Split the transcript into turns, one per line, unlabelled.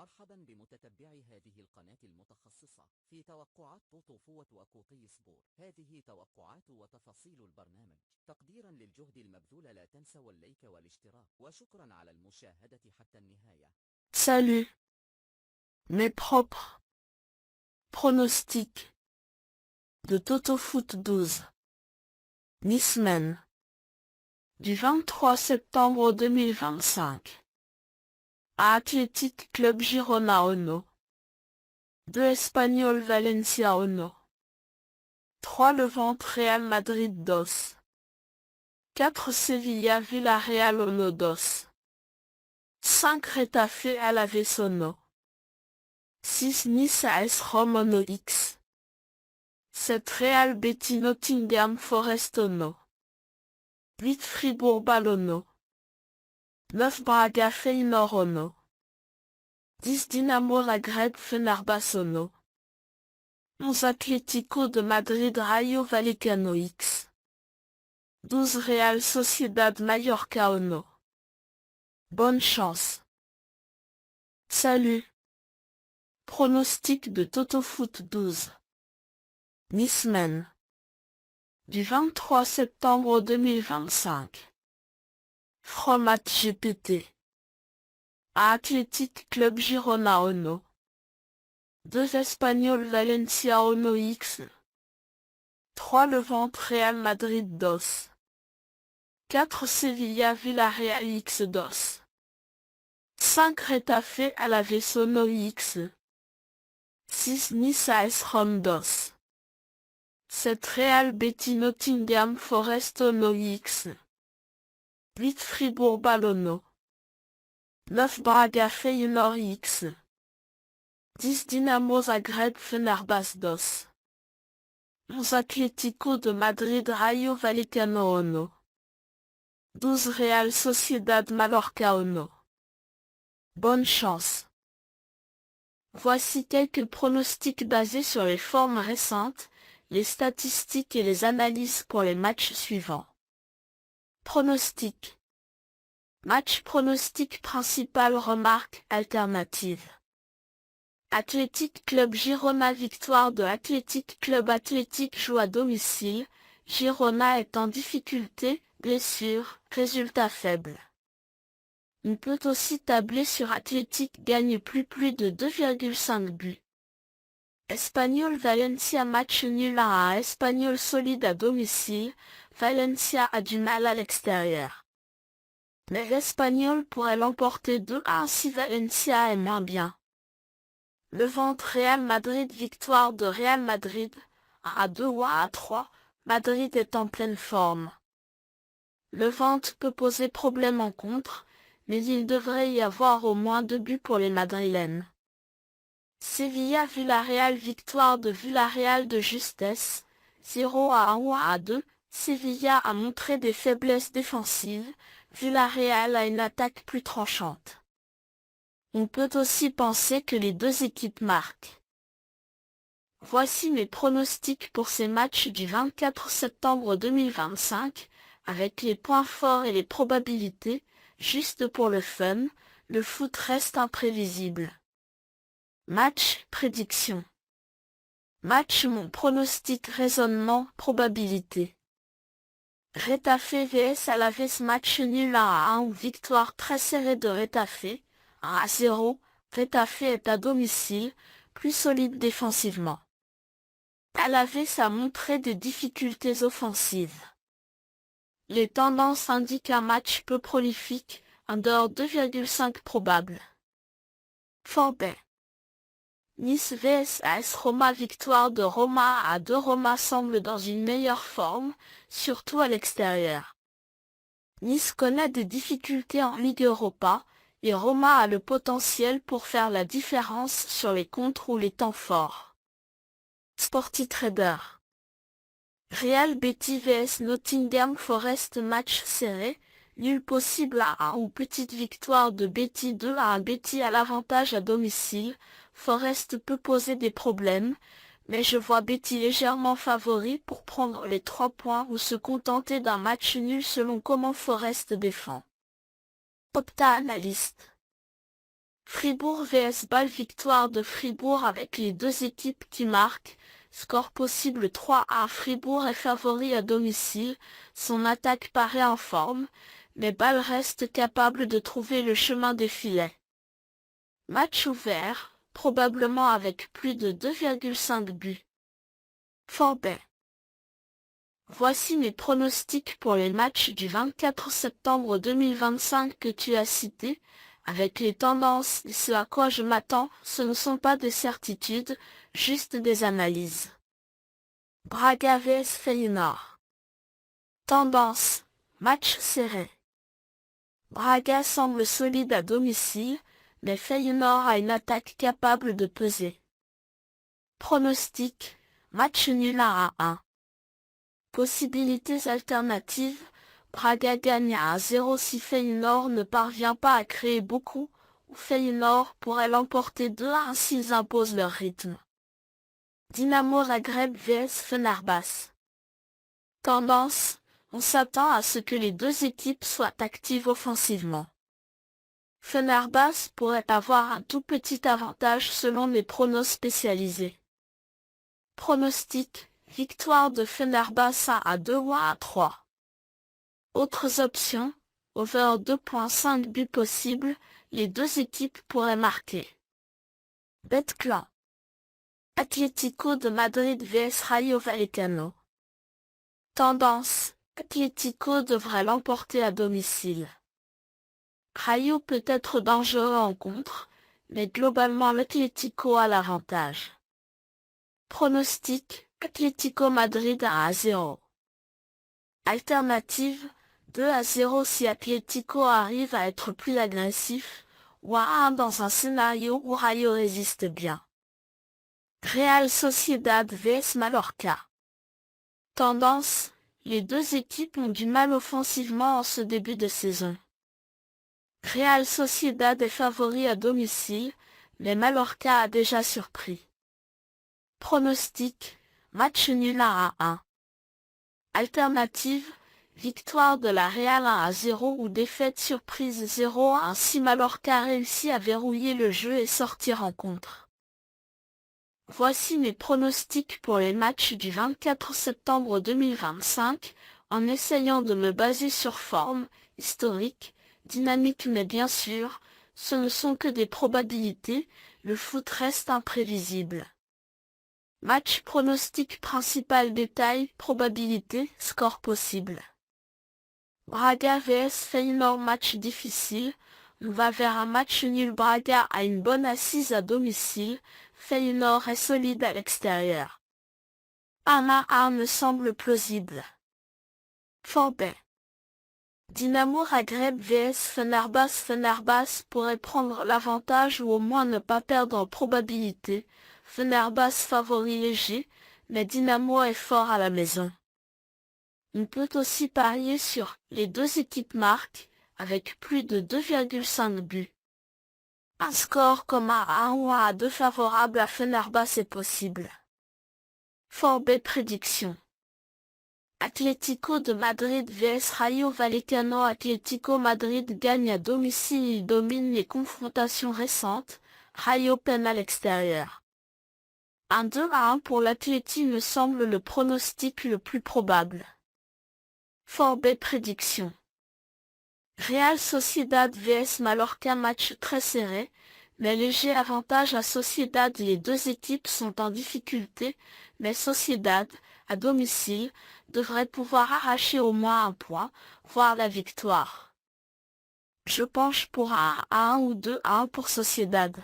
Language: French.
مرحبا بمتتبعي هذه القناة المتخصصة في توقعات بوتوفوت وكوطي سبور. هذه توقعات وتفاصيل البرنامج تقديرا للجهد المبذول. لا تنسوا اللايك والاشتراك، وشكرا على المشاهدة حتى النهاية.
Salut. Mes propres pronostics de Toto-Foot 12. Mi-semaine. Du 23 septembre 2025. À Athletic Club Girona Ono. 2 Espagnol Valencia Ono. 3 Levante Real Madrid 2. 4 Sevilla Villarreal Ono 2. 5 Retafe Alaves Ono. 6 Nice AS Rome Ono X. 7 Real Betis Nottingham Forest Ono. 8 Fribourg Balono. 9 Braga Feyenoord Ono. 10 Dynamo Zagreb Fenerbahçe Ono. 11 Atlético de Madrid Rayo Vallecano X. 12 Real Sociedad Mallorca Ono. Bonne chance. Salut. Pronostic de Toto-Foot 12. Mi-semaine. Du 23 septembre 2025. From GPT. Athletic Club Girona Ono. 2 Espagnols Valencia Ono X. 3 Levante Real Madrid 2. 4 Sevilla Villarreal X 2. 5 Retafe Alaves Ono X. 6 Nice AS Rome 2. 7 Real Betis Nottingham Forest Ono X. 8 Fribourg Balono. 9 Braga Feyenoord X. 10 Dynamo Zagreb Fenerbahçe 2. 11 Atlético de Madrid Rayo Vallecano Ono. 12 Real Sociedad Mallorca Ono. Bonne chance. Voici quelques pronostics basés sur les formes récentes, les statistiques et les analyses pour les matchs suivants. Pronostic. Match pronostic principal. Remarque alternative. Athletic Club Girona. Victoire de Athletic Club. Athletic joue à domicile. Girona est en difficulté, blessure, résultat faible. On peut aussi tabler sur Athletic gagne plus de 2,5 buts. Espanyol Valencia match nul à 1. Espanyol solide à domicile, Valencia a du mal à l'extérieur. Mais l'Espanyol pourrait l'emporter 2-1 si Valencia est moins bien. Levante Real Madrid. Victoire de Real Madrid, 1-2 ou 1-3, Madrid est en pleine forme. Levante peut poser problème en contre, mais il devrait y avoir au moins 2 buts pour les Madrilènes. Sevilla Villarreal. Victoire de Villarreal de justesse, 0-1 ou 1-2, Sevilla a montré des faiblesses défensives, Villarreal a une attaque plus tranchante. On peut aussi penser que les deux équipes marquent. Voici mes pronostics pour ces matchs du 24 septembre 2025, avec les points forts et les probabilités, juste pour le fun, le foot reste imprévisible. Match, prédiction. Match, mon pronostic, raisonnement, probabilité. Retafe vs Alaves. Match nul 1-1 ou victoire très serrée de Retafe, 1-0, Retafe est à domicile, plus solide défensivement. Alaves a montré des difficultés offensives. Les tendances indiquent un match peu prolifique, under 2,5 probable. Forbet. Nice vs AS Roma. Victoire de Roma à 2. Roma semble dans une meilleure forme, surtout à l'extérieur. Nice connaît des difficultés en Ligue Europa, et Roma a le potentiel pour faire la différence sur les contres ou les temps forts. Sportitrader. Real Betis vs Nottingham Forest. Match serré, nul possible à 1 ou petite victoire de Betis 2-1. Betis a l'avantage à domicile, Forest peut poser des problèmes, mais je vois Betis légèrement favori pour prendre les 3 points ou se contenter d'un match nul selon comment Forest défend. Opta Analyst. Fribourg vs Bâle, victoire de Fribourg avec les deux équipes qui marquent. Score possible 3-1. Fribourg est favori à domicile, son attaque paraît en forme, mais Bâle reste capable de trouver le chemin des filets. Match ouvert, probablement avec plus de 2,5 buts. Forbet. Voici mes pronostics pour les matchs du 24 septembre 2025 que tu as cités. Avec les tendances et ce à quoi je m'attends, ce ne sont pas des certitudes, juste des analyses. Braga vs Feyenoord. Tendance, match serré. Braga semble solide à domicile, mais Feyenoord a une attaque capable de peser. Pronostic, match nul à 1. Possibilités alternatives, Braga gagne à 1-0 si Feyenoord ne parvient pas à créer beaucoup, ou Feyenoord pourrait l'emporter 2-1 s'ils imposent leur rythme. Dynamo Zagreb vs Fenerbahçe. Tendance, on s'attend à ce que les deux équipes soient actives offensivement. Fenerbahçe pourrait avoir un tout petit avantage selon les pronos spécialisés. Pronostic, victoire de Fenerbahçe à 2 ou à 3. Autres options, over 2.5 buts possibles, les deux équipes pourraient marquer. Betclan. Atlético de Madrid vs Rayo Vallecano. Tendance, Atlético devrait l'emporter à domicile. Rayo peut être dangereux en contre, mais globalement l'Atlético a l'avantage. Pronostic, Atlético Madrid à 1-0. Alternative, 2-0 si Atlético arrive à être plus agressif, ou à 1 dans un scénario où Rayo résiste bien. Real Sociedad vs Mallorca. Tendance, les deux équipes ont du mal offensivement en ce début de saison. Real Sociedad est favori à domicile, mais Mallorca a déjà surpris. Pronostic, match nul à 1. Alternative, victoire de la Real 1-0 ou défaite surprise 0-1 si Mallorca réussit à verrouiller le jeu et sortir en contre. Voici mes pronostics pour les matchs du 24 septembre 2025, en essayant de me baser sur forme, historique, dynamique mais bien sûr, ce ne sont que des probabilités, le foot reste imprévisible. Match pronostic principal détail, probabilité, score possible. Braga vs Feyenoord, match difficile, on va vers un match nul. Braga a une bonne assise à domicile, Feyenoord est solide à l'extérieur. 1-1 me semble plausible. Forbet. Dynamo Zagreb vs Fenerbahçe. Fenerbahçe pourrait prendre l'avantage ou au moins ne pas perdre en probabilité. Fenerbahçe favori léger, mais Dynamo est fort à la maison. On peut aussi parier sur les deux équipes marquent, avec plus de 2,5 buts. Un score comme à 1 ou à 2 favorable à Fenerbahçe est possible. Forbet prédiction. Atlético de Madrid vs Rayo Vallecano. Atlético Madrid gagne à domicile, il domine les confrontations récentes, Rayo peine à l'extérieur. Un 2-1 pour l'Atleti me semble le pronostic le plus probable. Forbet prédiction. Real Sociedad vs Mallorca, match très serré, mais léger avantage à Sociedad. Les deux équipes sont en difficulté, mais Sociedad, à domicile, devrait pouvoir arracher au moins un point, voire la victoire. Je penche pour un 1 ou 2-1 pour Sociedad.